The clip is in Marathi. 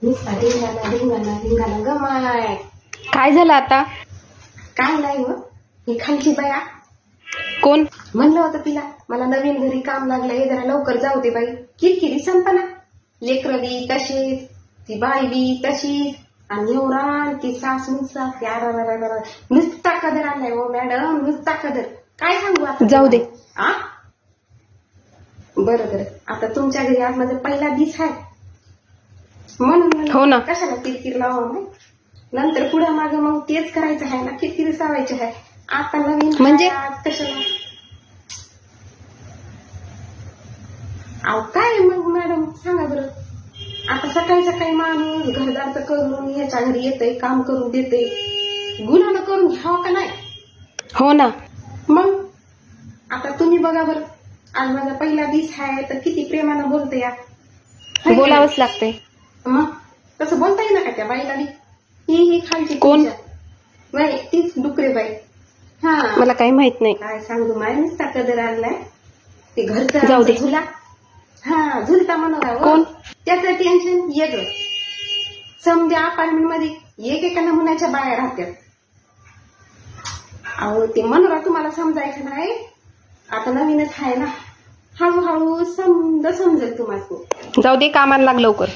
नुसता धिंगाणा धिंगाणा धिंगाणा गमाय. काय झालं आता? काय नाही हो, ही खालची बाया कोण? म्हणलं होतं तिला मला नवीन घरी काम लागलंय, जरा लवकर जाऊ दे बाई. किरकिरी संपना. लेकरं बी तशी, ती बाई बी तशी, आणि एवढा ती सासू नुसता कदर आलाय हो मॅडम, नुसता कदर. काय सांगू आता? जाऊ दे. आ बरं बरं, आता तुमच्या घरी आज माझा पहिला दिस आहे म्हणून हो ना. कशाला किरकिर लावा नाही, नंतर पुढे मागं मग तेच करायचं आहे ना, किरकिरी सावायची आहे. आता नवीन म्हणजे? आज कशाला? अहो काय मग मॅडम सांगा बरं. आता सकाळी सकाळी माणूस घरदारचं करून ह्याच्या घरी येतंय, काम करून देते, गुन्हा करून घ्यावं का नाही? हो ना. मग आता तुम्ही बघा बरं, आज माझा पहिला दिस आहे तर किती प्रेमानं बोलते या. बोलावंच लागतंय. मग तसं बोलता येईल का त्या बाईला बी? ही खालची कोण? बाई तीच डुकरे बाई. हा मला काही माहित नाही. काय सांगू माय, नुसता कदर आणलाय. ते घरचं जाऊ दे. झुला, हा झुलता म्हणा. कोण? त्याचं टेन्शन वेगळं. समजा अपार्टमेंट मध्ये एकेका नमुन्याच्या बाया राहत्यात. अहो ते मनोरा तुम्हाला समजायचं नाही, आता नवीनच आहे ना, हळूहळू समजेल तुम्हाला. जाऊ दे, कामाला लाग लवकर.